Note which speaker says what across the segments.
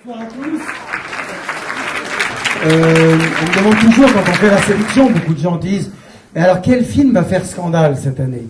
Speaker 1: Bonsoir à tous. On me demande toujours quand on fait la sélection, beaucoup de gens disent « Mais alors quel film va faire scandale cette année ?»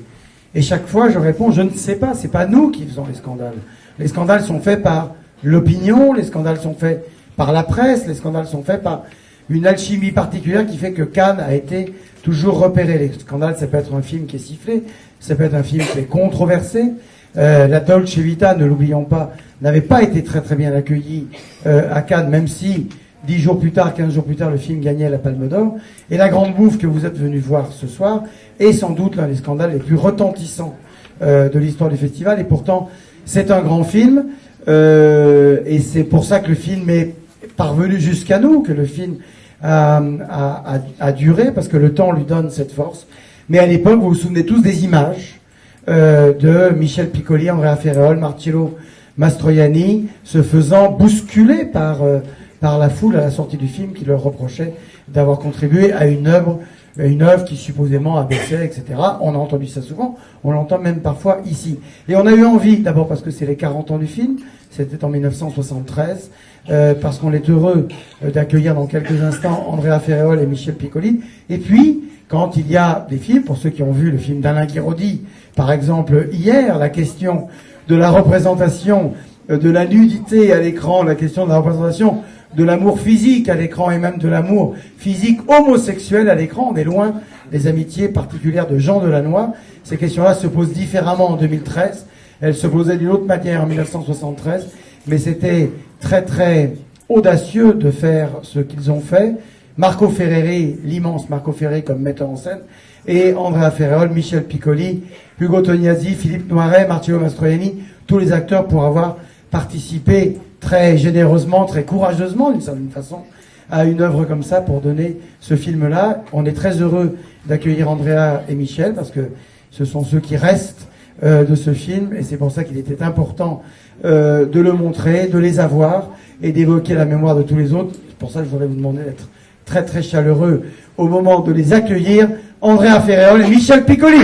Speaker 1: Et chaque fois je réponds « Je ne sais pas, c'est pas nous qui faisons les scandales. Les scandales sont faits par l'opinion, les scandales sont faits par la presse, les scandales sont faits par une alchimie particulière qui fait que Cannes a été toujours repéré. Les scandales, ça peut être un film qui est sifflé, ça peut être un film qui est controversé. La Dolce Vita, ne l'oublions pas, n'avait pas été très très bien accueilli à Cannes, même si 10 jours plus tard, 15 jours plus tard, le film gagnait la Palme d'Or. Et La Grande Bouffe que vous êtes venus voir ce soir est sans doute l'un des scandales les plus retentissants de l'histoire du festival. Et pourtant, c'est un grand film. Et c'est pour ça que le film est parvenu jusqu'à nous, que le film a duré, parce que le temps lui donne cette force. Mais à l'époque, vous vous souvenez tous des images de Michel Piccoli, Andrea Ferreol, Marcello Mastroianni, se faisant bousculer par la foule à la sortie du film, qui leur reprochait d'avoir contribué à une œuvre qui supposément abaissait, etc. On a entendu ça souvent, on l'entend même parfois ici. Et on a eu envie, d'abord parce que c'est les 40 ans du film, c'était en 1973, parce qu'on est heureux d'accueillir dans quelques instants Andrea Ferreol et Michel Piccoli. Et puis, quand il y a des films, pour ceux qui ont vu le film d'Alain Guiraudy, par exemple hier, la question de la représentation de la nudité à l'écran, la question de la représentation de l'amour physique à l'écran et même de l'amour physique homosexuel à l'écran. On est loin des amitiés particulières de Jean Delannoy. Ces questions-là se posent différemment en 2013. Elles se posaient d'une autre manière en 1973. Mais c'était très très audacieux de faire ce qu'ils ont fait. Marco Ferreri, l'immense Marco Ferreri comme metteur en scène, et Andrea Ferreol, Michel Piccoli, Ugo Tognazzi, Philippe Noiret, Marcello Mastroianni, tous les acteurs pour avoir participé très généreusement, très courageusement d'une certaine façon à une œuvre comme ça pour donner ce film-là. On est très heureux d'accueillir Andrea et Michel parce que ce sont ceux qui restent de ce film et c'est pour ça qu'il était important de le montrer, de les avoir et d'évoquer la mémoire de tous les autres. C'est pour ça que je voudrais vous demander d'être très très chaleureux au moment de les accueillir. Andrea Ferreol et Michel Piccoli.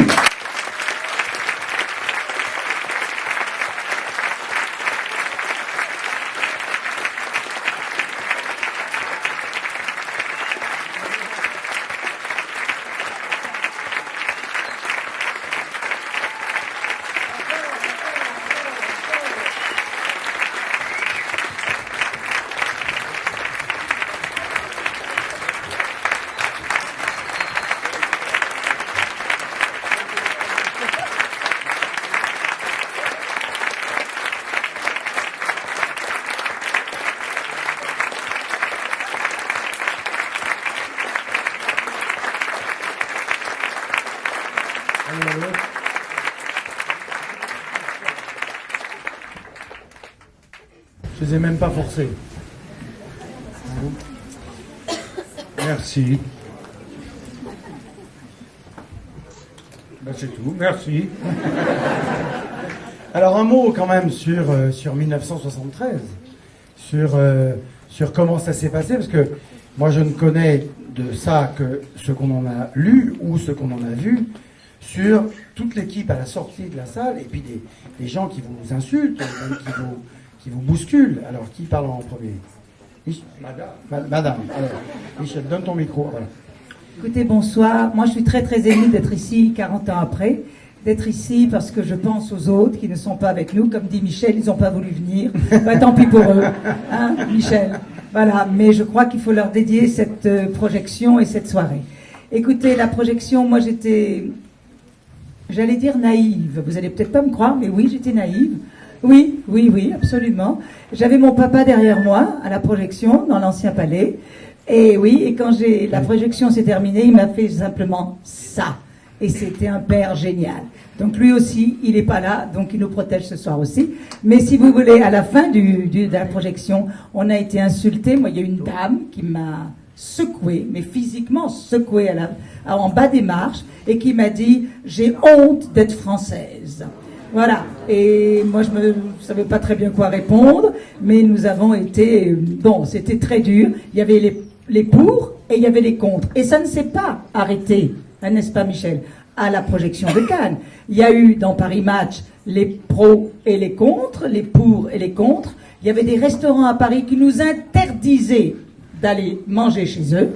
Speaker 1: Je les ai même pas forcés.
Speaker 2: Merci. Ben c'est tout, merci.
Speaker 1: Alors un mot quand même sur 1973, sur comment ça s'est passé, parce que moi je ne connais de ça que ce qu'on en a lu ou ce qu'on en a vu sur toute l'équipe à la sortie de la salle, et puis des gens qui vous insultent, qui vous bousculent. Alors qui parle en premier? Madame. Alors, Michel, donne ton micro. Voilà.
Speaker 3: Écoutez, bonsoir. Moi, je suis très, très émue d'être ici 40 ans après. D'être ici parce que je pense aux autres qui ne sont pas avec nous. Comme dit Michel, ils n'ont pas voulu venir. Bah, tant pis pour eux. Hein, Michel? Voilà. Mais je crois qu'il faut leur dédier cette projection et cette soirée. Écoutez, la projection, moi, j'allais dire naïve. Vous allez peut-être pas me croire, mais oui, j'étais naïve. Oui, absolument. J'avais mon papa derrière moi à la projection dans l'ancien palais. Et oui, et quand la projection s'est terminée, il m'a fait simplement ça. Et c'était un père génial. Donc lui aussi, il n'est pas là, donc il nous protège ce soir aussi. Mais si vous voulez, à la fin de la projection, on a été insultés. Moi, il y a une dame qui m'a secoué, mais physiquement secoué en bas des marches, et qui m'a dit « J'ai honte d'être française ». Voilà, et moi je ne savais pas très bien quoi répondre, mais nous avons été, bon, c'était très dur, il y avait les pour et il y avait les contre, et ça ne s'est pas arrêté, n'est-ce pas Michel, à la projection de Cannes. Il y a eu dans Paris Match les pros et les contre, les pour et les contre, il Il y avait des restaurants à Paris qui nous interdisaient d'aller manger chez eux.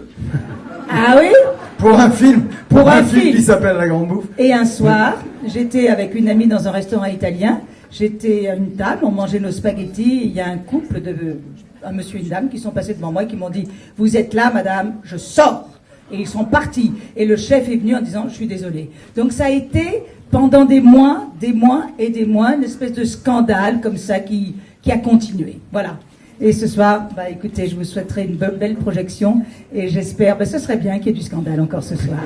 Speaker 3: Ah oui?
Speaker 1: Pour un film,
Speaker 3: Pour un
Speaker 1: film
Speaker 3: film.
Speaker 1: qui s'appelle La Grande Bouffe.
Speaker 3: Et un soir, j'étais avec une amie dans un restaurant italien. J'étais à une table, on mangeait nos spaghettis. Il y a un couple un monsieur et une dame qui sont passés devant moi et qui m'ont dit « Vous êtes là, madame, je sors !» Et ils sont partis. Et le chef est venu en disant « Je suis désolé ». Donc ça a été pendant des mois et des mois, une espèce de scandale comme ça qui a continué. Voilà. Et ce soir, écoutez, je vous souhaiterais une belle projection et j'espère, ce serait bien qu'il y ait du scandale encore ce soir.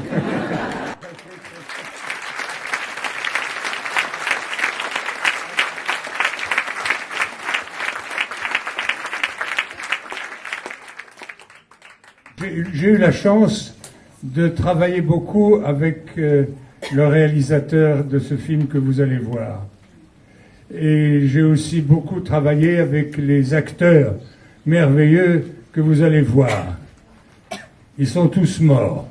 Speaker 2: J'ai eu la chance de travailler beaucoup avec le réalisateur de ce film que vous allez voir. Et j'ai aussi beaucoup travaillé avec les acteurs merveilleux que vous allez voir. Ils sont tous morts.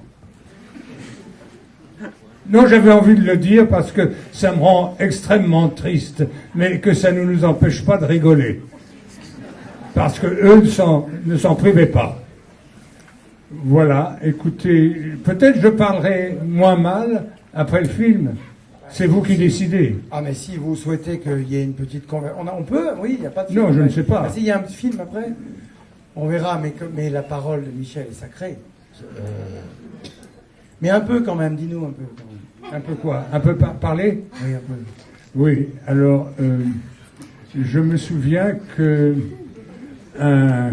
Speaker 2: Non, j'avais envie de le dire parce que ça me rend extrêmement triste, mais que ça ne nous empêche pas de rigoler. Parce que eux ne s'en privaient pas. Voilà, écoutez, peut-être je parlerai moins mal après le film. C'est vous qui décidez.
Speaker 1: Ah, mais si vous souhaitez qu'il y ait une petite conversation... On peut, oui, il n'y a pas de film.
Speaker 2: Non, je ne sais pas.
Speaker 1: Ah, s'il y a un petit film après, on verra, mais la parole de Michel est sacrée. Mais un peu quand même, dis-nous un peu. Quand même.
Speaker 2: Un peu quoi? Un peu parler?
Speaker 1: Oui, un peu.
Speaker 2: Oui, alors, je me souviens que un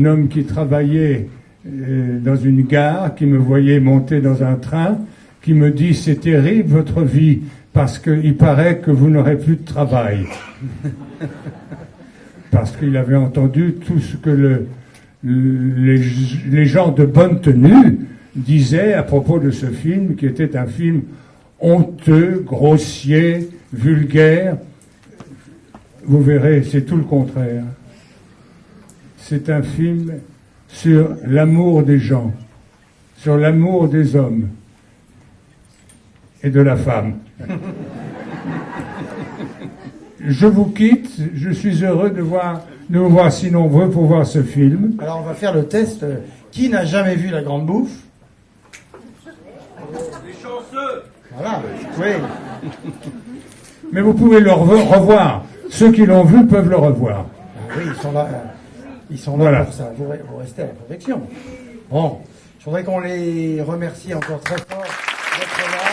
Speaker 2: homme qui travaillait dans une gare, qui me voyait monter dans un train, qui me dit « C'est terrible votre vie, parce qu'il paraît que vous n'aurez plus de travail. » Parce qu'il avait entendu tout ce que les gens de bonne tenue disaient à propos de ce film, qui était un film honteux, grossier, vulgaire. Vous verrez, c'est tout le contraire. C'est un film sur l'amour des gens, sur l'amour des hommes et de la femme. Je vous quitte, je suis heureux de vous voir si nombreux pour voir ce film.
Speaker 1: Alors on va faire le test. Qui n'a jamais vu La Grande Bouffe?
Speaker 4: Les chanceux.
Speaker 1: Voilà, oui.
Speaker 2: Mais vous pouvez le revoir. Ceux qui l'ont vu peuvent le revoir.
Speaker 1: Ah oui, ils sont là. Ils sont là
Speaker 2: Voilà.
Speaker 1: pour ça. Vous restez à la protection. Bon, je voudrais qu'on les remercie encore très fort d'être là.